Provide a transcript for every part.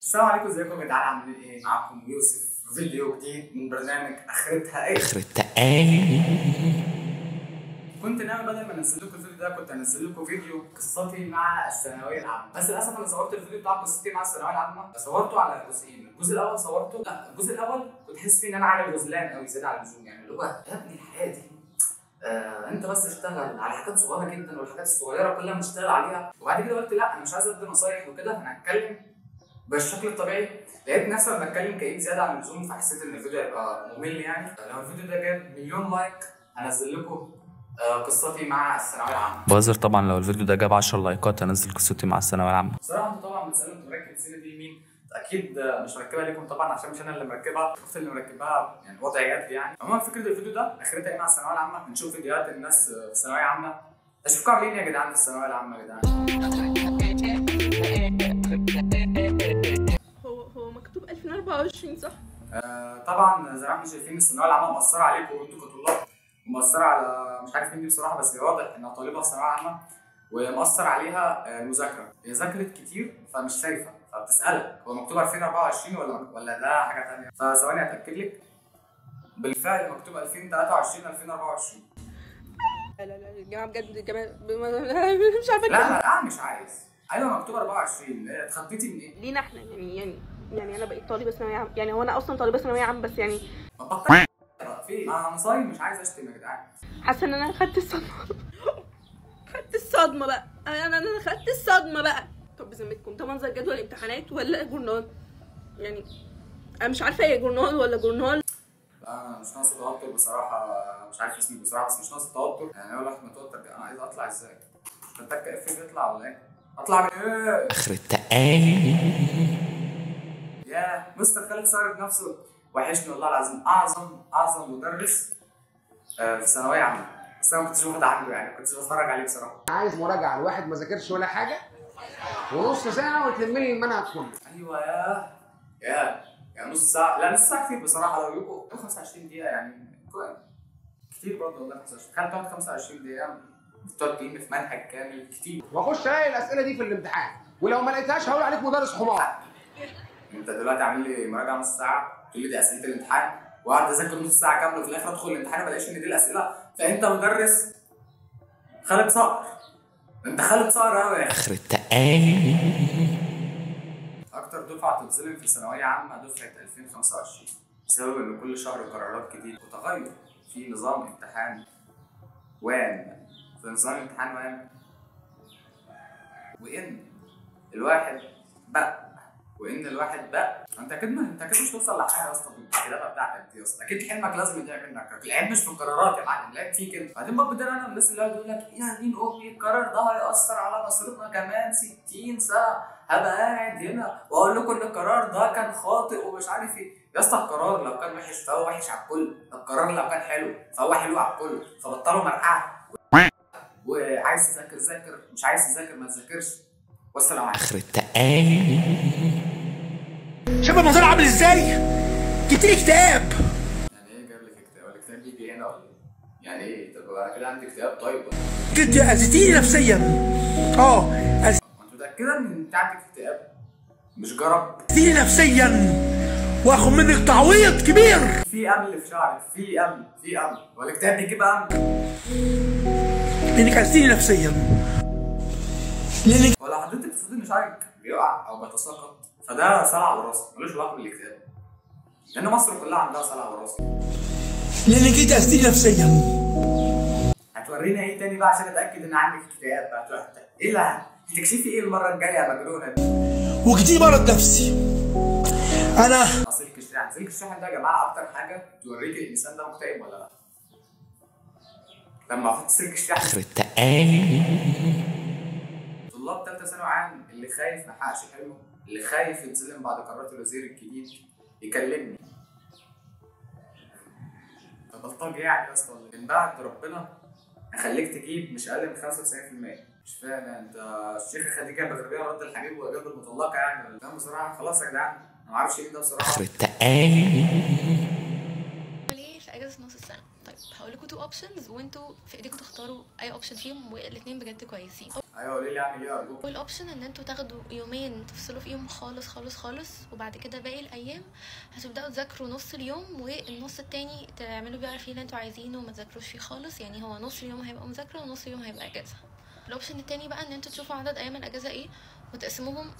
السلام عليكم، ازيكم يا جدعان؟ عاملين ايه؟ معاكم يوسف في فيديو جديد من برنامج اخرتها ايه؟ كنت ناوي بدل ما انزل لكم الفيديو ده كنت انزل لكم فيديو قصتي مع الثانويه العامه، بس للاسف انا صورت الفيديو بتاع قصتي مع الثانويه العامه صورته على جزئين. الجزء الاول صورته الجزء الاول كنت حاسس فيه ان انا عامل غزلان قوي زياده عن اللزوم، يعني اللي هو يا ابني الحياه دي انت بس اشتغل على حاجات صغيره جدا، والحاجات الصغيره كلها بنشتغل عليها. وبعد كده قلت لا انا مش عايز ادي نصايح وكده، انا هتكلم بالشكل الطبيعي. لقيت نفسي لما بتكلم كئيب زياده عن اللزوم، فحسيت ان الفيديو هيبقى ممل. يعني لو الفيديو ده جاب مليون لايك هنزل لكم قصتي مع الثانويه العامه. بهزر طبعا. لو الفيديو ده جاب 10 لايكات هنزل قصتي مع الثانويه العامه. بصراحه انتوا طبعا بتسالوا انتوا مركب الزينه دي مين؟ اكيد مش مركبها ليكم طبعا، عشان مش انا اللي مركبها، اختي اللي مركبها، يعني وضع جات لي. يعني عموما فكره الفيديو ده اخرتها ايه مع الثانويه العامه؟ هنشوف فيديوهات الناس في الثانويه العامه. اشوفكم عاملين ايه يا جدعان في الثانويه العامه يا جدعان. هو مكتوب 2024 صح؟ طبعا زي ما احنا شايفين الثانويه العامه مأثره عليكم وانتوا كطلاب، ومأثره على مش عارف مين دي بصراحه، بس هي واضح انها طالبه في ثانويه عامه ومأثر عليها المذاكره. هي ذاكرت كتير فمش شايفه، فبتسألك هو مكتوب 2024 ولا ده حاجه ثانيه. فثواني اتاكد لك، بالفعل مكتوب 2023 2024. لا الجامعه بجد الجامعه مش عارفه. لا مش عايز. ايوه مكتوب 24. اتخطيتي من ايه؟ لينا احنا يعني انا بقيت طالبه ثانويه عامه، يعني هو انا اصلا طالبه ثانويه عامه، بس يعني بطلت في انا صايم مش عايز اشتم يا جدعان. حاسه ان انا خدت الصدمه. خدت الصدمه بقى، انا خدت الصدمه بقى. طب بذمتكم ده منظر جدول امتحانات ولا جورنال؟ يعني انا مش عارفه هي جورنال ولا جورنال. انا مش ناقص توتر بصراحه، مش عارف اسمي بصراحه، بس مش ناقص توتر. يعني اول واحد متوتر انا عايز اطلع ازاي؟ محتاج اف يطلع ولا ايه؟ اطلع من ايه؟ يا مستر خالد صارف نفسه وحشني والله العظيم. اعظم مدرس في ثانويه عامه، بس انا ما كنتش واخد عنه، يعني ما كنتش بتفرج عليه بصراحه. عايز مراجعه الواحد ما ذاكرش ولا حاجه ونص ساعه وتلم لي المنهج كله. ايوه يا نص ساعه. لا نص ساعه كتير بصراحه، لو يبقوا 25 دقيقه يعني كتير برضه والله. 25 تخيل تقعد 25 دقيقه بتقعد تلم في منهج كامل، كتير. واخش الاقي الاسئله دي في الامتحان، ولو ما لقيتهاش هقول عليك مدرس حمار. انت دلوقتي عامل لي مراجعه نص ساعه تقول لي دي اسئله الامتحان، وقعد اذاكر نص ساعه كامله، وفي الاخر ادخل الامتحان ما الاقيش ان دي الاسئله. فانت مدرس خالد صقر، انت خالد صقر قوي يا اخي. اكتر دفعه تتظلم في ثانويه عامه دفعه 2025، بسبب ان كل شهر قرارات جديده وتغير في نظام امتحان وان وان الواحد بقى انت اكيد مش توصل لحاجه اصلا بالكتابه بتاعتك دي اصلا. اكيد حلمك لازم يضيع منك. العيب مش في القرارات يا معلم، العيب فيك انت. بعدين برضه انا من الناس اللي قاعد يقول لك يا دين امي القرار ده هيأثر على مصيرنا كمان 60 سنه، هبقى قاعد هنا واقول لكم ان القرار ده كان خاطئ ومش عارف ايه. يا اسطى القرار لو كان وحش فهو وحش على الكل، القرار لو كان حلو فهو حلو على الكل. فبطلوا مرقعه، وعايز تذاكر ذاكر، مش عايز تذاكر ما تذاكرش. والسلام عليكم. شايف المنظر عامل ازاي؟ جبت لي كتاب. يعني ايه جاب لك اكتئاب؟ الكتاب بيجي هنا ولا ايه؟ يعني ايه؟ طب انا كده عندي اكتئاب طيب ولا ايه؟ جد اذيتيني نفسيا. انت متأكدة ان انت عندك اكتئاب؟ مش جرب؟ اذيتيني نفسيا واخد منك تعويض كبير. في امل في شعرك، في امل، والاكتئاب بيجيب امل. لانك اذيتيني نفسيا. ولا حضرتك تفضل ان شعرك بيقع او بيتساقط، فده صلع وراثي ملوش علاقه بالاكتئاب، لان مصر كلها عندها صلع وراثي. لانك انت اذيتيني نفسيا. هتورينا ايه تاني بقى عشان اتاكد ان عندك اكتئاب بقى؟ ايه اللي هتكشفي ايه المره الجايه يا مجنونه دي؟ وجدي مرض نفسي. انا سلك الشحن ده يا جماعه اكتر حاجه توريك الانسان ده مكتئب ولا لا. لما احط سلك الشحن طلاب ثالثه ثانوي عام اللي خايف ما يحققش حلمه، اللي خايف يتظلم بعد قرارات الوزير الجديد يكلمني. بلطجي يعني يا اسطى، من بعد ربنا هخليك تجيب مش اقل من 95%. مش فاهم انت الشيخه خديجه بغربيه رد الحبيب واجاب المطلقه يعني؟ فاهم بصراحه. خلاص يا جدعان انا ما اعرفش مين ده بصراحه. ليه في اجازه نص السنه؟ طيب هقول لكم تو اوبشنز وانتوا في ايديكم تختاروا اي اوبشن فيهم، والاثنين بجد كويسين. ايوه قولي لي اعمل ايه ارجوك. والاوبشن ان انتوا تاخدوا يومين تفصلوا فيهم خالص خالص خالص، وبعد كده باقي الايام هتبداوا تذاكروا نص اليوم، والنص التاني تعملوا بقى فيه اللي انتوا عايزينه وما تذاكروش فيه خالص. يعني هو نص اليوم هيبقى مذاكره ونص اليوم هيبقى اجازه. الاوبشن التاني بقى ان انتوا تشوفوا عدد ايام الاجازه ايه وتقسموهم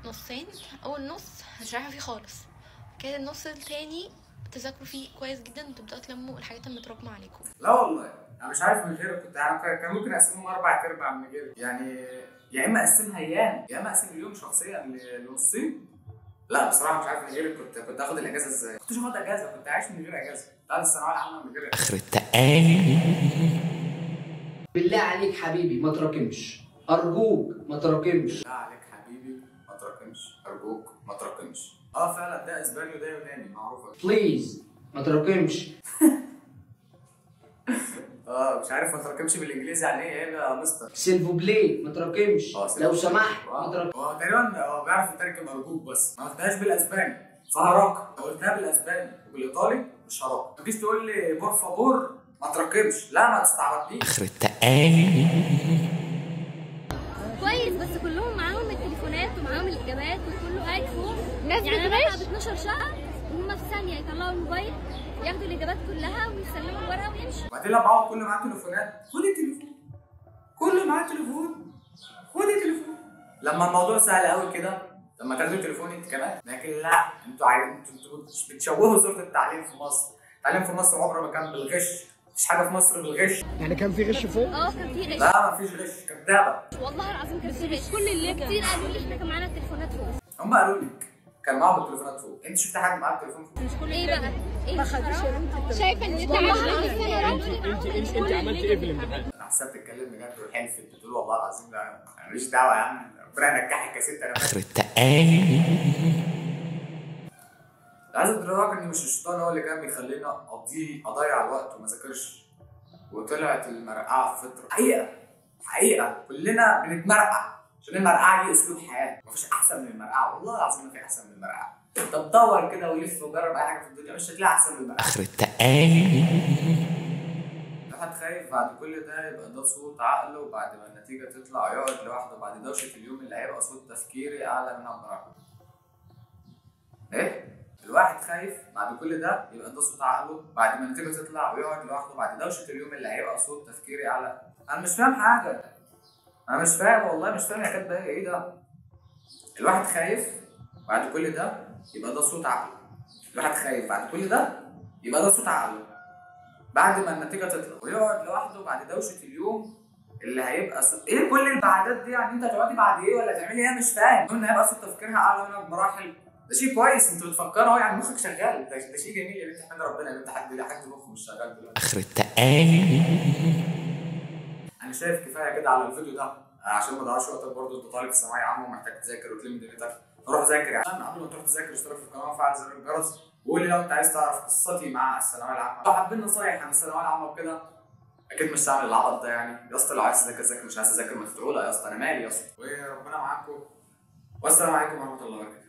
لنصين. اول نص هتريحوا فيه خالص، كده النص التاني تذاكروا فيه كويس جدا وتبداوا تلموا الحاجات المتراكمه عليكم. لا والله انا مش عارف من غيرك، كنت كان ممكن اقسمهم 4/4 من غيرك، يعني يا اما اقسمها ايام يا اما اقسم اليوم شخصيا لنصين. لا بصراحه مش عارف من غيرك كنت اخد الاجازه ازاي. كنتش هاخد اجازه، كنت عايش من غير اجازه بعد الثانويه العامه من غير اجازه. اخر التقال. بالله عليك حبيبي ما تراكمش، ارجوك ما تراكمش. بالله عليك حبيبي ما تراكمش، ارجوك ما تراكمش. فعلا ده اسباني وده يوناني معروفه. بليز ما تراكمش. مش عارف ما تراكمش بالانجليزي يعني ايه يا مستر؟ سيلفو بلاي ما تراكمش لو سمحت ما تراكمش. هو تقريبا بيعرف يترجم ارجوك، بس ما قلتهاش بالاسباني فهراك. لو قلتها بالاسباني وبالايطالي مش هراك. ما تجيش تقول لي بور فابور ما تراكمش، لا ما تستعبطنيش. اخر التقال. كويس بس كلهم معاهم التليفونات ومعاهم الاجابات وكله قاعد فوق. يعني انا بقى ب 12 شهر وهم في ثانيه يطلعوا الموبايل ياخدوا الاجابات كلها ويسلموا الورقه ويمشوا. وبعدين لما كله معاه تليفونات خد التليفون، كله معاه تليفون خد التليفون. لما الموضوع سهل قوي كده لما تاخدوا التليفون انت كمان، لكن لا انتوا بتشوهوا صوره التعليم في مصر. التعليم في مصر عمره ما كان بالغش، مفيش حاجه في مصر بالغش. يعني كان في غش فوق؟ كان في غش. لا مفيش غش، كدابه. والله العظيم كان في غش. كل اللي كتير قالوا لي احنا كان معانا التليفونات فوق. هم قالوا لك كان معاهم التليفونات فوق، انت شفت حد معاه التليفون فوق؟ مش كل ايه بقى؟ ايه ما خدوش شايفه ان انت انت عملت ايه في الامتحان؟ انا حسبت تتكلم بجد وحلفت بتقول والله العظيم لا انا ماليش دعوه يا عم، ربنا ينجحك يا ست. انا اخر التقال. عايز ادرك ان مش الشيطان هو اللي كان بيخليني اضيع الوقت وما اذاكرش، وطلعت المرقعه في فطره. حقيقه كلنا بنتمرقع عشان المرقعه دي اسلوب حياه. مفيش احسن من المرقعه، والله العظيم ما في احسن من المرقعه. طب دور كده ولف وجرب اي حاجه في الدنيا مش هتلاقي احسن من المرقعه. اخر التقال. الواحد خايف بعد كل ده يبقى ده صوت عقله، وبعد ما النتيجه تطلع يقعد لوحده بعد دوشه اليوم اللي هيبقى صوت تفكيري اعلى منها بمراحل. ايه؟ الواحد خايف بعد كل ده يبقى ده صوت عقله بعد ما النتيجه تطلع ويقعد لوحده بعد دوشه اليوم اللي هيبقى صوت تفكيري اعلى. انا مش فاهم حاجه، انا مش فاهم والله مش فاهم يا كاتبه ايه ده. الواحد خايف بعد كل ده يبقى ده صوت عقله. الواحد خايف بعد كل ده يبقى ده صوت عقله بعد ما النتيجه تطلع ويقعد لوحده بعد دوشه اليوم اللي هيبقى ايه كل البعدات دي؟ يعني انت هتقعدي بعد ايه ولا تعملي ايه؟ مش فاهم. ان هيبقى صوت تفكيرها اعلى منها بمراحل، ده شيء كويس. انت بتفكر اهو، يعني مخك شغال، ده شيء جميل يا بنت. احمد ربنا يا بنت. حد مخه مش شغال دلوقتي. اخر التقال. انا شايف كفايه كده على الفيديو ده عشان ما تضيعش وقتك. برضه انت طالب في ثانويه عامه ومحتاج تذاكر وتلم دنيتك، روح ذاكر يعني. قبل ما تروح تذاكر اشترك في القناه وفعل زر الجرس، وقول لي لو انت عايز تعرف قصتي مع الثانويه العامه. لو حابين نصايح عن الثانويه العامه وكده اكيد مش هعمل العبط ده يعني. يا اسطى لو عايز تذاكر ذاكر، مش عايز تذاكر ما تدعوا. لا يا اسطى انا مالي يا اسطى. وربنا معاكم والسلام عليكم ورحمه الله وبركاته.